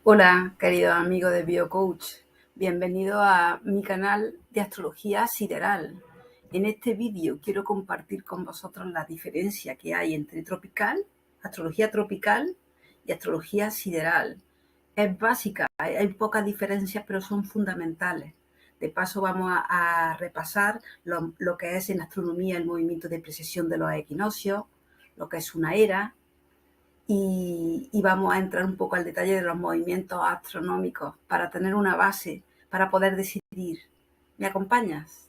Hola, querido amigo de BioCoach. Bienvenido a mi canal de astrología sideral. En este vídeo quiero compartir con vosotros la diferencia que hay entre astrología tropical y astrología sideral. Es básica, hay pocas diferencias, pero son fundamentales. De paso vamos a repasar lo que es en astronomía el movimiento de precesión de los equinoccios, lo que es una era, y vamos a entrar un poco al detalle de los movimientos astronómicos para tener una base, para poder decidir. ¿Me acompañas?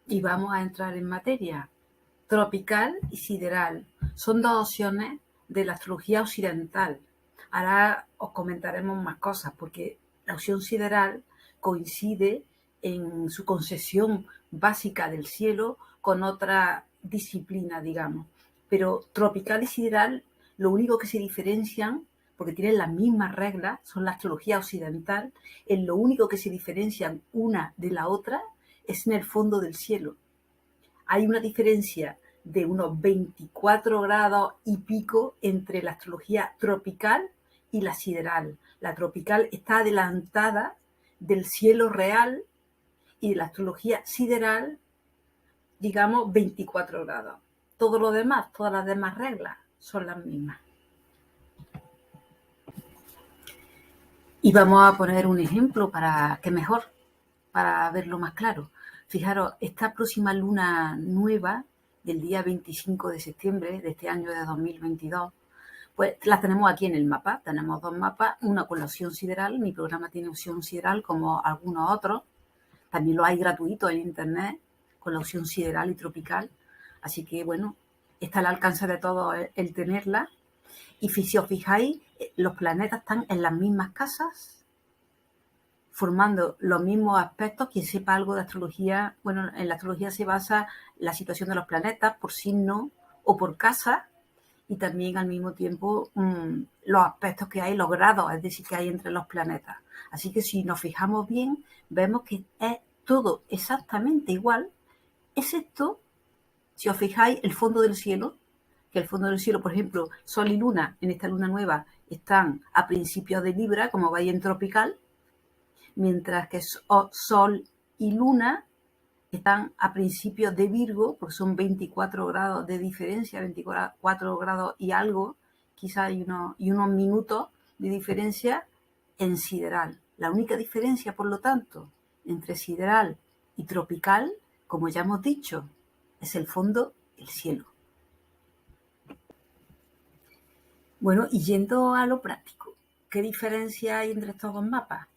Y vamos a entrar en materia. Tropical y sideral son dos opciones de la astrología occidental. Ahora os comentaremos más cosas, porque la opción sideral coincide en su concepción básica del cielo con otra disciplina, digamos. Pero tropical y sideral, lo único que se diferencian, porque tienen las mismas reglas, son la astrología occidental, en lo único que se diferencian una de la otra es en el fondo del cielo. Hay una diferencia de unos 24 grados y pico entre la astrología tropical y la sideral. La tropical está adelantada del cielo real y de la astrología sideral, digamos, 24 grados. Todo lo demás, todas las demás reglas son las mismas. Y vamos a poner un ejemplo para que mejor, para verlo más claro. Fijaros, esta próxima luna nueva del día 25 de septiembre de este año de 2022, pues las tenemos aquí en el mapa. Tenemos dos mapas, una con la opción sideral, mi programa tiene opción sideral como algunos otros, también lo hay gratuito en internet con la opción sideral y tropical, así que bueno, está al alcance de todos el tenerla. Y si os fijáis, los planetas están en las mismas casas, formando los mismos aspectos. Quien sepa algo de astrología, bueno, en la astrología se basa la situación de los planetas por signo o por casa, y también al mismo tiempo los aspectos que hay, los grados, es decir, que hay entre los planetas. Así que si nos fijamos bien, vemos que es todo exactamente igual, excepto, si os fijáis, el fondo del cielo, que el fondo del cielo, por ejemplo, Sol y Luna, en esta luna nueva, están a principios de Libra, como veis en tropical, mientras que Sol y Luna están a principios de Virgo, porque son 24 grados de diferencia, 24 grados y algo, quizás y unos minutos de diferencia en sideral. La única diferencia, por lo tanto, entre sideral y tropical, como ya hemos dicho, es el fondo, el cielo. Bueno, y yendo a lo práctico, ¿qué diferencia hay entre estos dos mapas?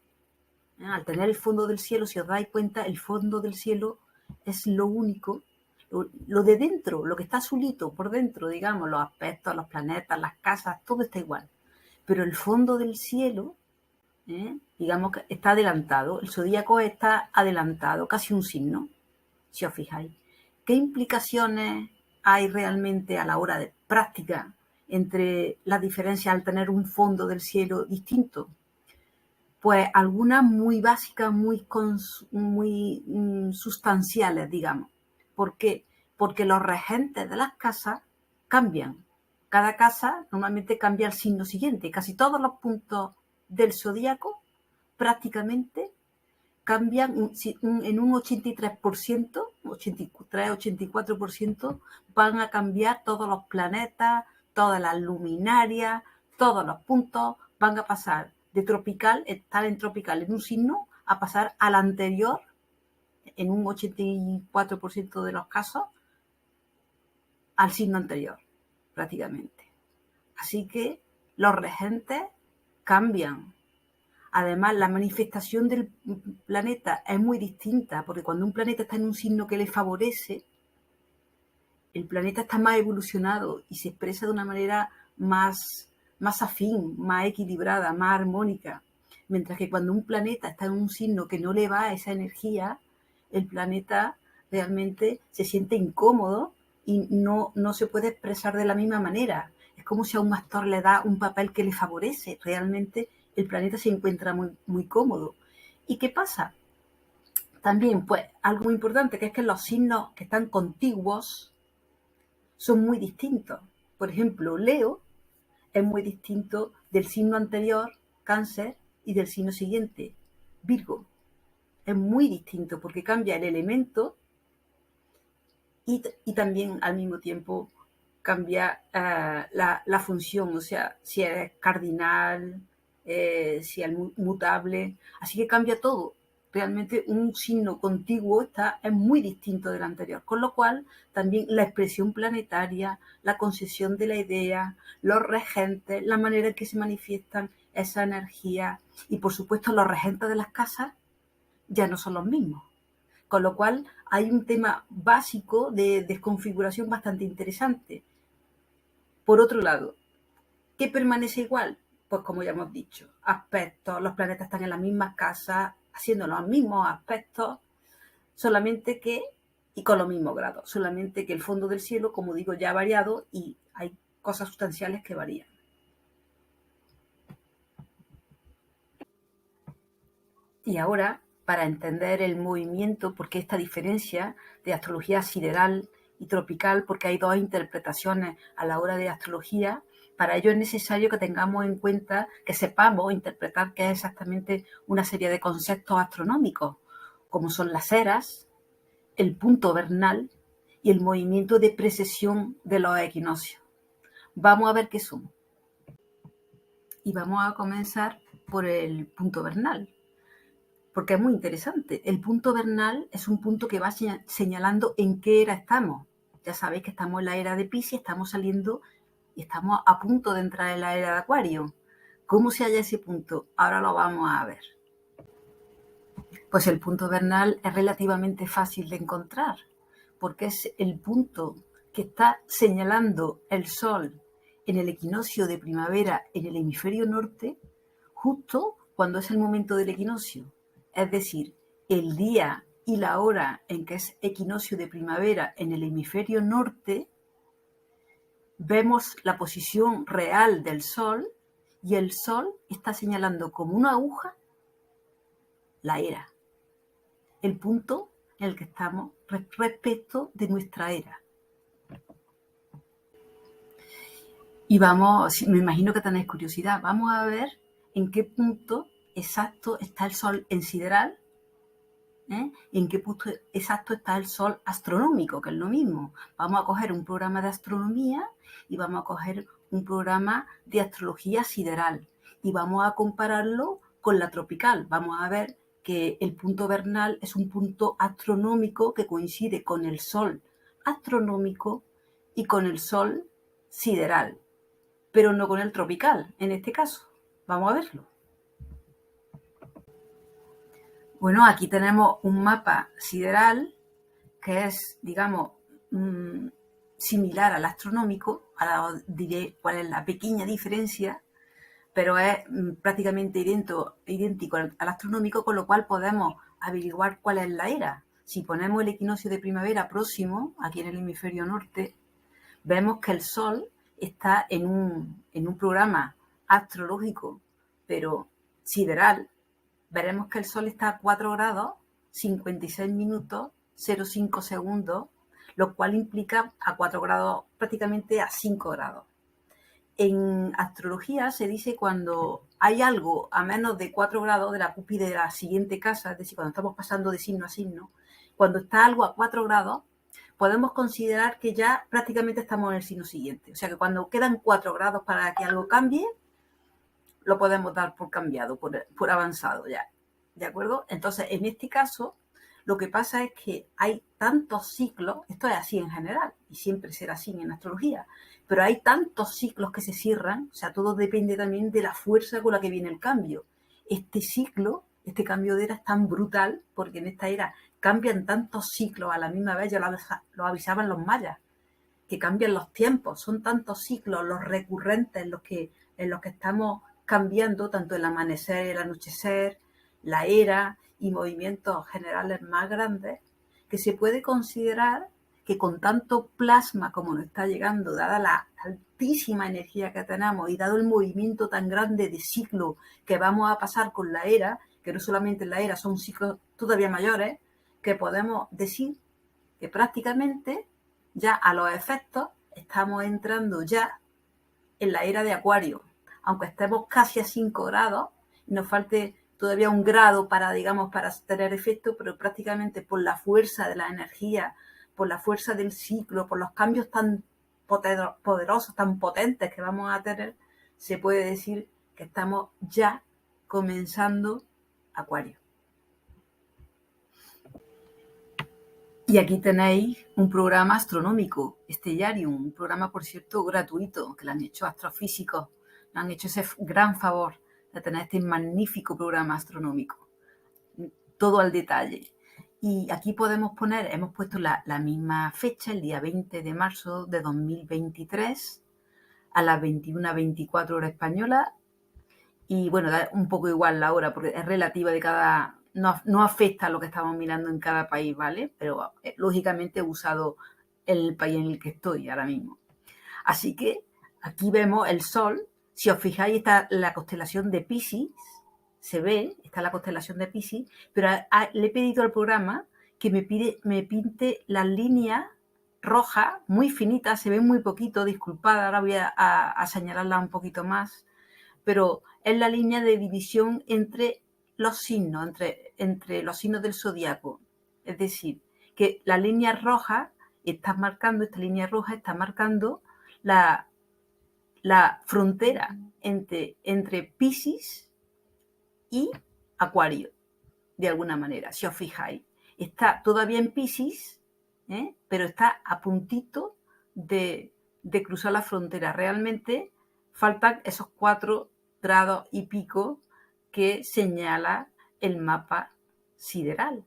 Al tener el fondo del cielo, si os dais cuenta, el fondo del cielo es lo único, lo de dentro, lo que está azulito por dentro, digamos, los aspectos, los planetas, las casas, todo está igual. Pero el fondo del cielo, digamos que está adelantado, el zodíaco está adelantado, casi un signo, si os fijáis. ¿Qué implicaciones hay realmente a la hora de práctica entre las diferencias al tener un fondo del cielo distinto? Pues algunas muy básicas, muy sustanciales, digamos. ¿Por qué? Porque los regentes de las casas cambian. Cada casa normalmente cambia el signo siguiente. Casi todos los puntos del zodíaco prácticamente cambian en un 83%, 83-84%, van a cambiar todos los planetas, todas las luminarias, todos los puntos van a pasar de tropical, estar en tropical en un signo, a pasar al anterior, en un 84% de los casos, al signo anterior, prácticamente. Así que los regentes cambian. Además, la manifestación del planeta es muy distinta, porque cuando un planeta está en un signo que le favorece, el planeta está más evolucionado y se expresa de una manera más afín, más equilibrada, más armónica. Mientras que cuando un planeta está en un signo que no le va esa energía, el planeta realmente se siente incómodo y no se puede expresar de la misma manera. Es como si a un actor le da un papel que le favorece. Realmente el planeta se encuentra muy, muy cómodo. ¿Y qué pasa? También, pues, algo muy importante, que es que los signos que están contiguos son muy distintos. Por ejemplo, Leo es muy distinto del signo anterior, Cáncer, y del signo siguiente, Virgo. Es muy distinto porque cambia el elemento y también al mismo tiempo cambia la función, o sea, si es cardinal, si es mutable, así que cambia todo. Realmente un signo contiguo es muy distinto del anterior, con lo cual también la expresión planetaria, la concesión de la idea, los regentes, la manera en que se manifiestan esa energía y por supuesto los regentes de las casas ya no son los mismos. Con lo cual hay un tema básico de desconfiguración bastante interesante. Por otro lado, ¿qué permanece igual? Pues como ya hemos dicho, aspectos, los planetas están en las mismas casas, haciendo los mismos aspectos, solamente que, y con los mismos grados, solamente que el fondo del cielo, como digo, ya ha variado y hay cosas sustanciales que varían. Y ahora, para entender el movimiento, porque esta diferencia de astrología sideral y tropical, porque hay dos interpretaciones a la hora de astrología, para ello es necesario que tengamos en cuenta, que sepamos interpretar qué es exactamente una serie de conceptos astronómicos, como son las eras, el punto vernal y el movimiento de precesión de los equinoccios. Vamos a ver qué son. Y vamos a comenzar por el punto vernal, porque es muy interesante. El punto vernal es un punto que va señalando en qué era estamos. Ya sabéis que estamos en la era de Piscis, estamos saliendo y estamos a punto de entrar en la era de Acuario. ¿Cómo se halla ese punto? Ahora lo vamos a ver. Pues el punto vernal es relativamente fácil de encontrar, porque es el punto que está señalando el Sol en el equinoccio de primavera en el hemisferio norte, justo cuando es el momento del equinoccio. Es decir, el día y la hora en que es equinoccio de primavera en el hemisferio norte, vemos la posición real del Sol y el Sol está señalando como una aguja la era, el punto en el que estamos respecto de nuestra era. Y vamos, me imagino que tenéis curiosidad, vamos a ver en qué punto exacto está el Sol en sideral, en qué punto exacto está el Sol astronómico, que es lo mismo. Vamos a coger un programa de astronomía y vamos a coger un programa de astrología sideral y vamos a compararlo con la tropical. Vamos a ver que el punto vernal es un punto astronómico que coincide con el Sol astronómico y con el Sol sideral, pero no con el tropical en este caso. Vamos a verlo. Bueno, aquí tenemos un mapa sideral que es, digamos, similar al astronómico. Ahora os diré cuál es la pequeña diferencia, pero es prácticamente idéntico al astronómico, con lo cual podemos averiguar cuál es la era. Si ponemos el equinoccio de primavera próximo, aquí en el hemisferio norte, vemos que el Sol está en un programa astrológico, pero sideral. Veremos que el Sol está a 4 grados, 56 minutos, 0,5 segundos, lo cual implica a 4 grados, prácticamente a 5 grados. En astrología se dice cuando hay algo a menos de 4 grados de la cúspide de la siguiente casa, es decir, cuando estamos pasando de signo a signo, cuando está algo a 4 grados, podemos considerar que ya prácticamente estamos en el signo siguiente. O sea que cuando quedan 4 grados para que algo cambie, lo podemos dar por cambiado, por avanzado ya. ¿De acuerdo? Entonces, en este caso, lo que pasa es que hay tantos ciclos, esto es así en general, y siempre será así en astrología, pero hay tantos ciclos que se cierran, o sea, todo depende también de la fuerza con la que viene el cambio. Este ciclo, este cambio de era es tan brutal, porque en esta era cambian tantos ciclos a la misma vez, ya lo avisaban los mayas, que cambian los tiempos, son tantos ciclos los recurrentes en los que estamos cambiando tanto el amanecer y el anochecer, la era y movimientos generales más grandes, que se puede considerar que con tanto plasma como nos está llegando, dada la altísima energía que tenemos y dado el movimiento tan grande de ciclo que vamos a pasar con la era, que no solamente la era, son ciclos todavía mayores, que podemos decir que prácticamente ya a los efectos estamos entrando ya en la era de Acuario, aunque estemos casi a 5 grados y nos falte todavía un grado para, digamos, para tener efecto, pero prácticamente por la fuerza de la energía, por la fuerza del ciclo, por los cambios tan poderosos, tan potentes que vamos a tener, se puede decir que estamos ya comenzando Acuario. Y aquí tenéis un programa astronómico, Stellarium, un programa, por cierto, gratuito, que lo han hecho astrofísicos, nos han hecho ese gran favor de tener este magnífico programa astronómico, todo al detalle. Y aquí podemos poner, hemos puesto la misma fecha, el día 20 de marzo de 2023, a las 21:24 hora española, y bueno, da un poco igual la hora, porque es relativa de cada... No afecta a lo que estamos mirando en cada país, ¿vale? Pero lógicamente he usado el país en el que estoy ahora mismo. Así que aquí vemos el Sol. Si os fijáis, está la constelación de Piscis, se ve, está la constelación de Piscis, pero le he pedido al programa que me pinte las líneas rojas, muy finitas, se ven muy poquito, disculpad, ahora voy a señalarla un poquito más, pero es la línea de división entre los signos, entre los signos del zodiaco. Es decir, que la línea roja esta línea roja está marcando la frontera entre Piscis y Acuario, de alguna manera, si os fijáis. Está todavía en Piscis, pero está a puntito de cruzar la frontera. Realmente faltan esos 4 grados y pico que señala el mapa sideral.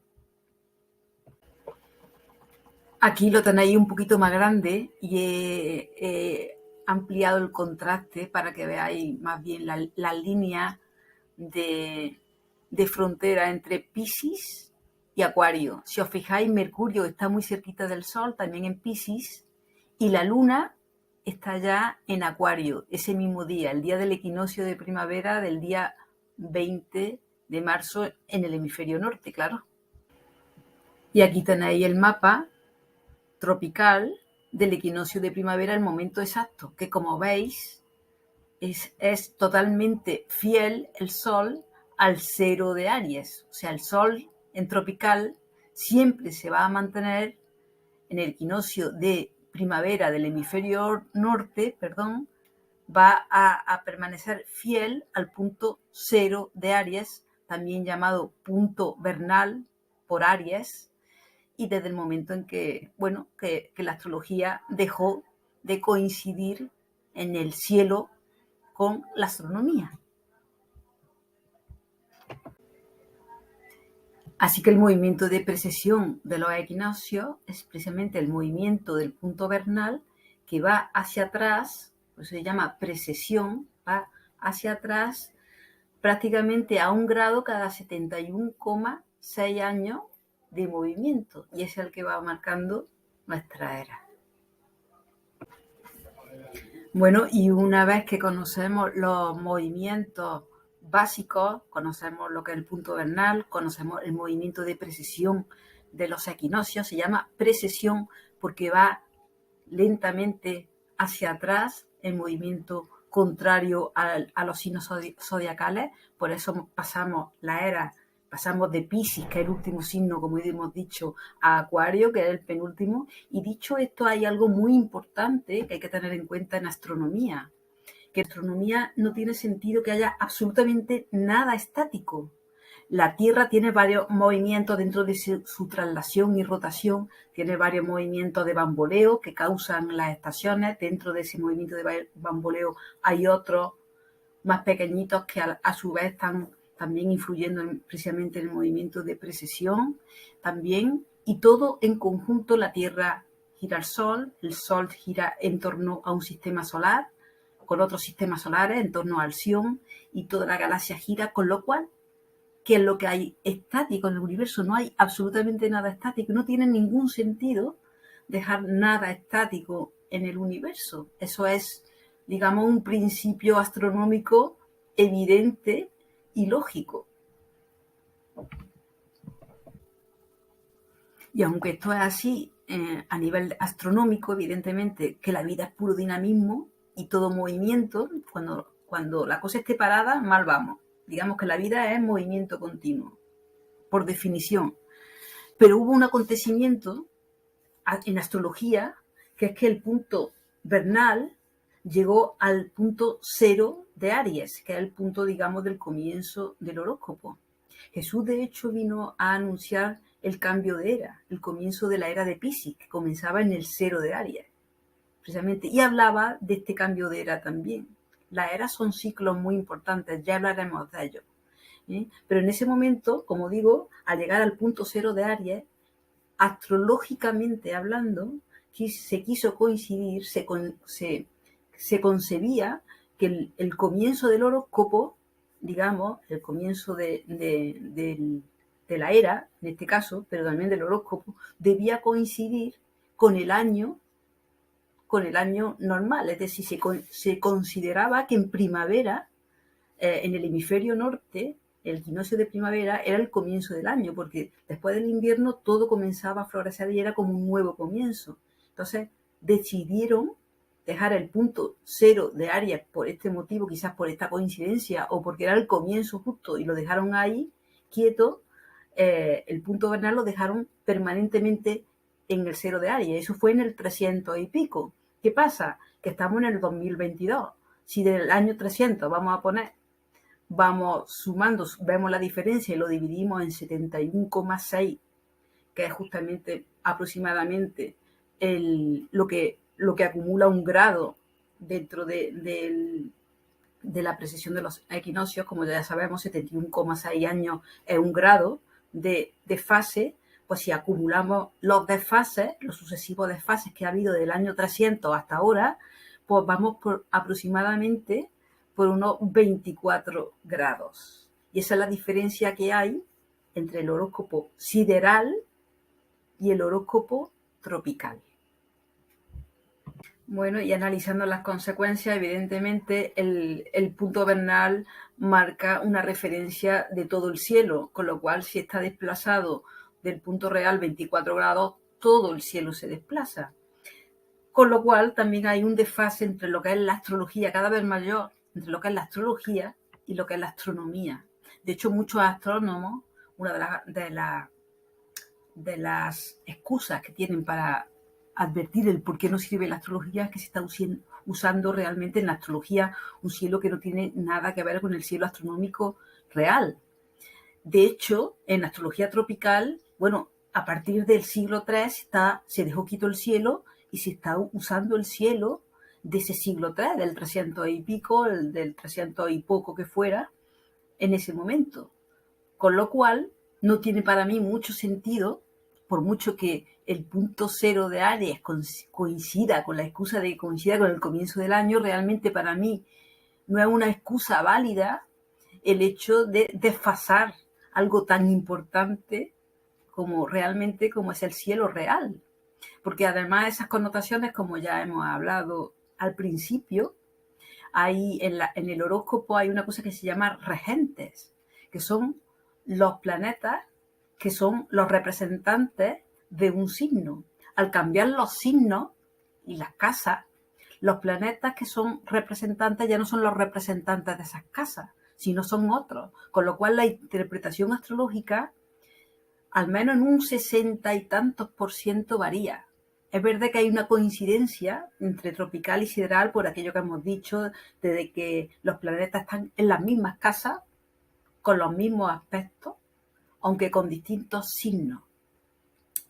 Aquí lo tenéis un poquito más grande y he ampliado el contraste para que veáis más bien la línea de frontera entre Piscis y Acuario. Si os fijáis, Mercurio está muy cerquita del Sol, también en Piscis, y la Luna está ya en Acuario, ese mismo día, el día del equinoccio de primavera del día 20 de marzo en el hemisferio norte, claro. Y aquí tenéis el mapa tropical del equinoccio de primavera, el momento exacto, que como veis es totalmente fiel el Sol al 0 de Aries. O sea, el Sol en tropical siempre se va a mantener en el equinoccio de primavera del hemisferio norte, va a permanecer fiel al punto 0 de Aries, también llamado punto vernal por Aries, y desde el momento en que la astrología dejó de coincidir en el cielo con la astronomía. Así que el movimiento de precesión de los equinoccios es precisamente el movimiento del punto vernal que va hacia atrás, pues se llama precesión, va hacia atrás prácticamente a 1 grado cada 71,6 años de movimiento, y es el que va marcando nuestra era. Bueno, y una vez que conocemos los movimientos básicos, conocemos lo que es el punto vernal, conocemos el movimiento de precesión de los equinoccios, se llama precesión porque va lentamente hacia atrás, el movimiento contrario a los signos zodiacales, por eso pasamos de Piscis, que es el último signo, como hemos dicho, a Acuario, que es el penúltimo. Y dicho esto, hay algo muy importante que hay que tener en cuenta en astronomía, que en astronomía no tiene sentido que haya absolutamente nada estático. La Tierra tiene varios movimientos dentro de su traslación y rotación, tiene varios movimientos de bamboleo que causan las estaciones. Dentro de ese movimiento de bamboleo hay otros más pequeñitos que a su vez están también influyendo precisamente en el movimiento de precesión también, y todo en conjunto. La Tierra gira al Sol, el Sol gira en torno a un sistema solar, con otros sistemas solares en torno al Sion y toda la galaxia gira, con lo cual, ¿qué es lo que hay estático en el universo? No hay absolutamente nada estático, no tiene ningún sentido dejar nada estático en el universo. Eso es, digamos, un principio astronómico evidente y lógico. Y aunque esto es así, a nivel astronómico, evidentemente, que la vida es puro dinamismo y todo movimiento, cuando la cosa esté parada, mal vamos. Digamos que la vida es movimiento continuo, por definición. Pero hubo un acontecimiento en astrología, que es que el punto vernal llegó al punto cero de Aries, que es el punto, digamos, del comienzo del horóscopo. Jesús, de hecho, vino a anunciar el cambio de era, el comienzo de la era de Piscis, que comenzaba en el cero de Aries, precisamente, y hablaba de este cambio de era también. Las eras son ciclos muy importantes, ya hablaremos de ellos. Pero en ese momento, como digo, al llegar al punto cero de Aries, astrológicamente hablando, se quiso coincidir, se concebía que el comienzo del horóscopo, digamos, el comienzo de la era, en este caso, pero también del horóscopo, debía coincidir con el año normal. Es decir, se consideraba que en primavera, en el hemisferio norte, el equinoccio de primavera era el comienzo del año, porque después del invierno todo comenzaba a florecer y era como un nuevo comienzo. Entonces decidieron dejar el punto cero de Aries por este motivo, quizás por esta coincidencia o porque era el comienzo justo y lo dejaron ahí quieto. El punto vernal lo dejaron permanentemente en el cero de Aries. Eso fue en el 300 y pico. ¿Qué pasa? Que estamos en el 2022. Si del año 300 vamos sumando, vemos la diferencia y lo dividimos en 71,6, que es justamente aproximadamente lo que acumula un grado dentro de la precesión de los equinoccios. Como ya sabemos, 71,6 años es un grado de fase. Pues si acumulamos los desfases, los sucesivos desfases que ha habido del año 300 hasta ahora, pues vamos por aproximadamente por unos 24 grados. Y esa es la diferencia que hay entre el horóscopo sideral y el horóscopo tropical. Bueno, y analizando las consecuencias, evidentemente el punto vernal marca una referencia de todo el cielo, con lo cual si está desplazado del punto real 24 grados, todo el cielo se desplaza. Con lo cual también hay un desfase entre lo que es la astrología, cada vez mayor, entre lo que es la astrología y lo que es la astronomía. De hecho, muchos astrónomos, una de las excusas que tienen para advertir el por qué no sirve la astrología es que se está usando realmente en la astrología un cielo que no tiene nada que ver con el cielo astronómico real. De hecho, en la astrología tropical, bueno, a partir del siglo III se dejó quieto el cielo y se está usando el cielo de ese siglo III, del 300 y pico, del 300 y poco que fuera, en ese momento. Con lo cual, no tiene para mí mucho sentido, por mucho que el punto cero de Aries coincida con la excusa de que coincida con el comienzo del año, realmente para mí no es una excusa válida el hecho de desfasar algo tan importante como realmente como es el cielo real. Porque además esas connotaciones, como ya hemos hablado al principio, hay en el horóscopo hay una cosa que se llama regentes, que son los planetas que son los representantes de un signo. Al cambiar los signos y las casas, los planetas que son representantes ya no son los representantes de esas casas, sino son otros. Con lo cual la interpretación astrológica, al menos en un 60 y tantos % varía. Es verdad que hay una coincidencia entre tropical y sideral por aquello que hemos dicho, de que los planetas están en las mismas casas, con los mismos aspectos, aunque con distintos signos.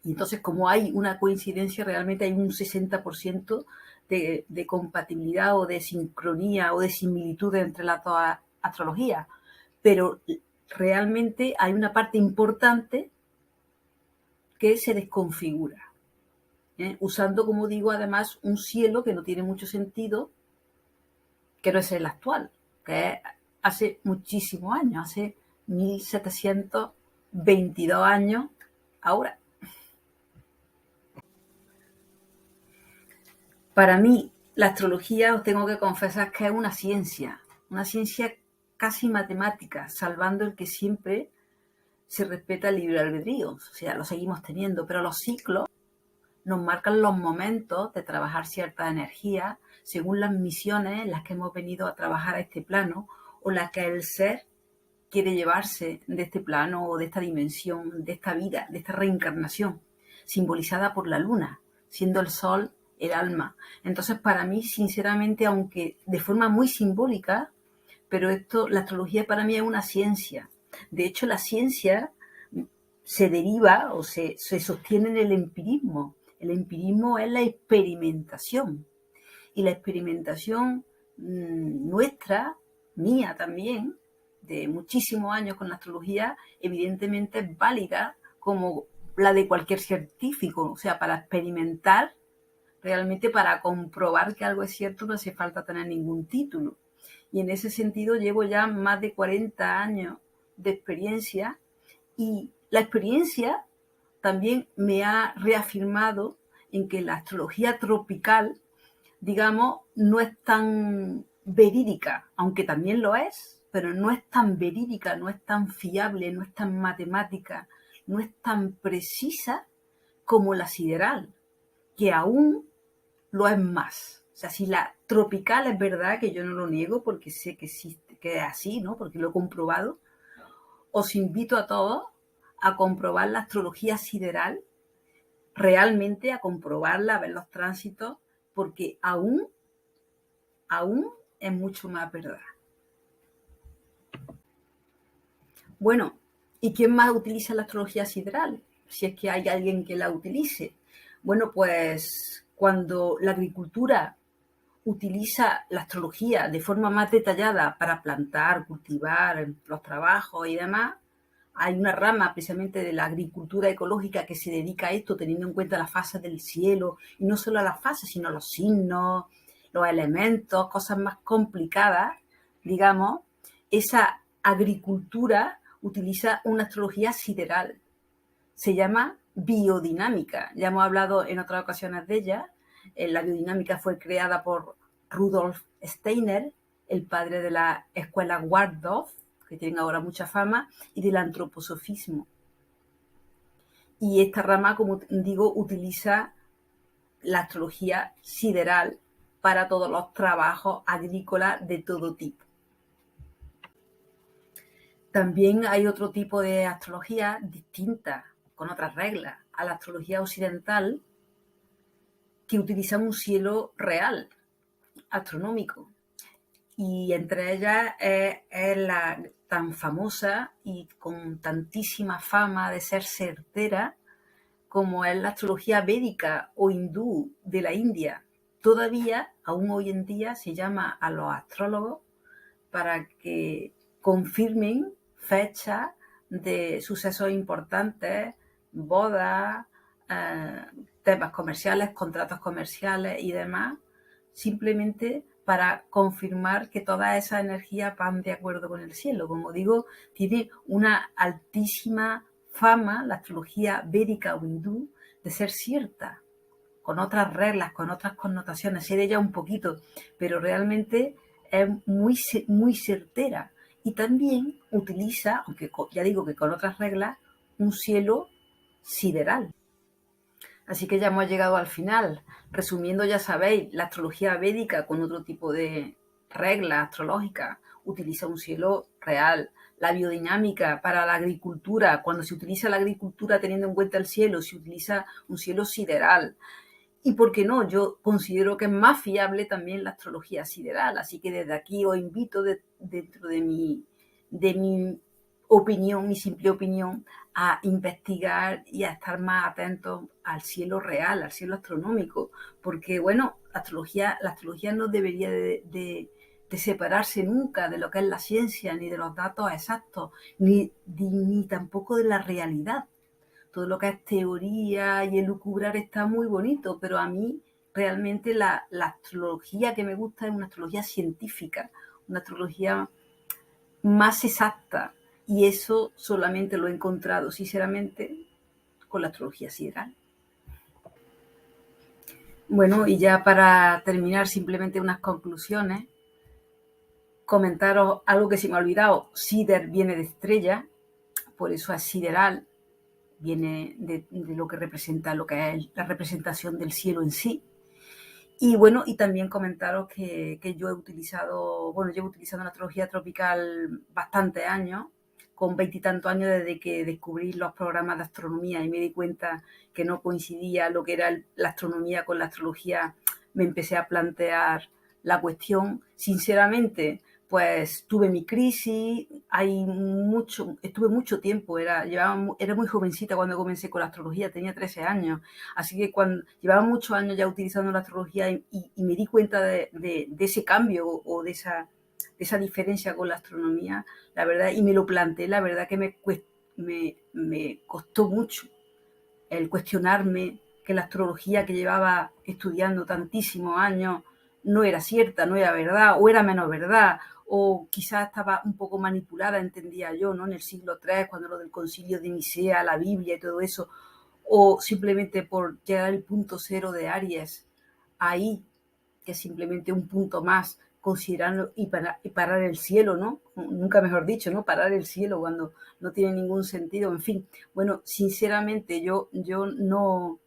Y entonces, como hay una coincidencia, realmente hay un 60% de compatibilidad o de sincronía o de similitud entre las dos astrologías. Pero realmente hay una parte importante que se desconfigura, usando, como digo, además un cielo que no tiene mucho sentido, que no es el actual, que es hace muchísimos años, hace 1722 años ahora. Para mí, la astrología, os tengo que confesar que es una ciencia casi matemática, salvando el que siempre se respeta el libre albedrío, o sea, lo seguimos teniendo, pero los ciclos nos marcan los momentos de trabajar ciertas energías según las misiones en las que hemos venido a trabajar a este plano o las que el ser quiere llevarse de este plano o de esta dimensión, de esta vida, de esta reencarnación, simbolizada por la luna, siendo el sol el alma. Entonces, para mí, sinceramente, aunque de forma muy simbólica, pero la astrología para mí es una ciencia. De hecho, la ciencia se deriva o se sostiene en el empirismo. El empirismo es la experimentación. Y la experimentación nuestra, mía también, de muchísimos años con la astrología, evidentemente es válida como la de cualquier científico. O sea, para experimentar, realmente para comprobar que algo es cierto no hace falta tener ningún título. Y en ese sentido llevo ya más de 40 años de experiencia y la experiencia también me ha reafirmado en que la astrología tropical, digamos, no es tan verídica, aunque también lo es, pero no es tan verídica, no es tan fiable, no es tan matemática, no es tan precisa como la sideral, que aún lo es más. O sea, si la tropical es verdad, que yo no lo niego porque sé que existe, que es así, ¿no? Porque lo he comprobado, os invito a todos a comprobar la astrología sideral, realmente a comprobarla, a ver los tránsitos, porque aún es mucho más verdad. Bueno, ¿y quién más utiliza la astrología sideral? Si es que hay alguien que la utilice. Bueno, pues cuando la agricultura utiliza la astrología de forma más detallada para plantar, cultivar, los trabajos y demás, hay una rama precisamente de la agricultura ecológica que se dedica a esto, teniendo en cuenta las fases del cielo, y no solo las fases, sino los signos, los elementos, cosas más complicadas, digamos. Esa agricultura utiliza una astrología sideral. Se llama biodinámica. Ya hemos hablado en otras ocasiones de ella. La biodinámica fue creada por Rudolf Steiner, el padre de la escuela Waldorf, que tienen ahora mucha fama, y del antroposofismo. Y esta rama, como digo, utiliza la astrología sideral para todos los trabajos agrícolas de todo tipo. También hay otro tipo de astrología distinta, con otras reglas, a la astrología occidental, que utiliza un cielo real, astronómico. Y entre ellas es la tan famosa y con tantísima fama de ser certera como es la astrología védica o hindú de la India. Todavía, aún hoy en día, se llama a los astrólogos para que confirmen fechas de sucesos importantes, bodas, temas comerciales, contratos comerciales y demás, simplemente para confirmar que todas esas energías van de acuerdo con el cielo. Como digo, tiene una altísima fama, la astrología védica o hindú, de ser cierta, con otras reglas, con otras connotaciones, sé de ella un poquito, pero realmente es muy certera. Y también utiliza, aunque ya digo que con otras reglas, un cielo sideral. Así que ya hemos llegado al final. Resumiendo, ya sabéis, la astrología védica con otro tipo de reglas astrológicas utiliza un cielo real. La biodinámica para la agricultura, cuando se utiliza la agricultura teniendo en cuenta el cielo, se utiliza un cielo sideral. Y por qué no, yo considero que es más fiable también la astrología sideral. Así que desde aquí os invito, dentro de mi opinión, mi simple opinión, a investigar y a estar más atentos al cielo real, al cielo astronómico, porque bueno, la astrología no debería de separarse nunca de lo que es la ciencia, ni de los datos exactos, ni tampoco de la realidad. Todo lo que es teoría y elucubrar está muy bonito, pero a mí realmente la astrología que me gusta es una astrología científica, una astrología más exacta. Y eso solamente lo he encontrado, sinceramente, con la astrología sideral. Bueno, y ya para terminar, simplemente unas conclusiones. Comentaros algo que se me ha olvidado. Sider viene de estrella, por eso es sideral, viene de lo que representa, lo que es la representación del cielo en sí. Y bueno, y también comentaros que yo he utilizado, bueno, llevo utilizando la astrología tropical bastantes años, con 20 y tantos años desde que descubrí los programas de astronomía y me di cuenta que no coincidía lo que era la astronomía con la astrología. Me empecé a plantear la cuestión. Sinceramente, pues tuve mi crisis, estuve mucho tiempo, era muy jovencita cuando comencé con la astrología, tenía 13 años, así que cuando llevaba muchos años ya utilizando la astrología y me di cuenta de ese cambio o de esa diferencia con la astronomía, la verdad, y me lo planteé, la verdad que me costó mucho el cuestionarme que la astrología que llevaba estudiando tantísimos años no era cierta, no era verdad, o era menos verdad, o quizás estaba un poco manipulada, entendía yo, ¿no? En el siglo III, cuando lo del concilio de Nicea, la Biblia y todo eso, o simplemente por llegar al punto cero de Aries, ahí, que es simplemente un punto más, considerando y parar el cielo, ¿no? Nunca mejor dicho, ¿no? Parar el cielo cuando no tiene ningún sentido, en fin. Bueno, sinceramente yo no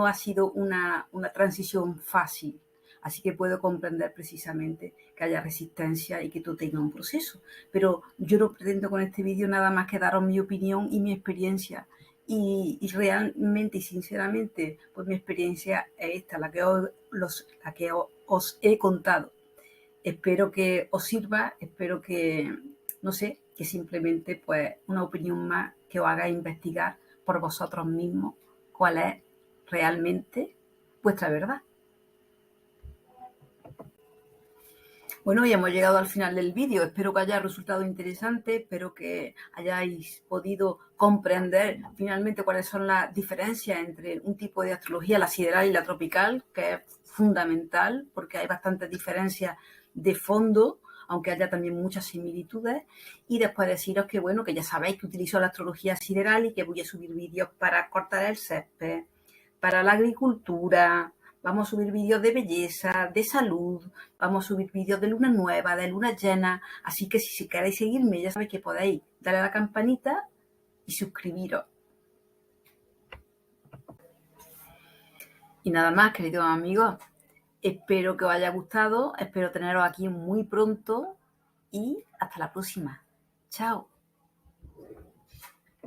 ha sido una transición fácil, así que puedo comprender precisamente que haya resistencia y que tú tengas un proceso. Pero yo no pretendo con este vídeo nada más que daros mi opinión y mi experiencia. Y realmente y sinceramente, pues mi experiencia es esta, la que os he contado. Espero que os sirva, espero que, no sé, que simplemente pues una opinión más que os haga investigar por vosotros mismos cuál es realmente vuestra verdad. Bueno, ya hemos llegado al final del vídeo. Espero que haya resultado interesante, espero que hayáis podido comprender finalmente cuáles son las diferencias entre un tipo de astrología, la sideral y la tropical, que es fundamental porque hay bastantes diferencias de fondo, aunque haya también muchas similitudes. Y después deciros que, bueno, que ya sabéis que utilizo la astrología sideral y que voy a subir vídeos para cortar el césped, para la agricultura. Vamos a subir vídeos de belleza, de salud, vamos a subir vídeos de luna nueva, de luna llena. Así que si queréis seguirme, ya sabéis que podéis darle a la campanita y suscribiros. Y nada más, queridos amigos, espero que os haya gustado, espero teneros aquí muy pronto y hasta la próxima. Chao.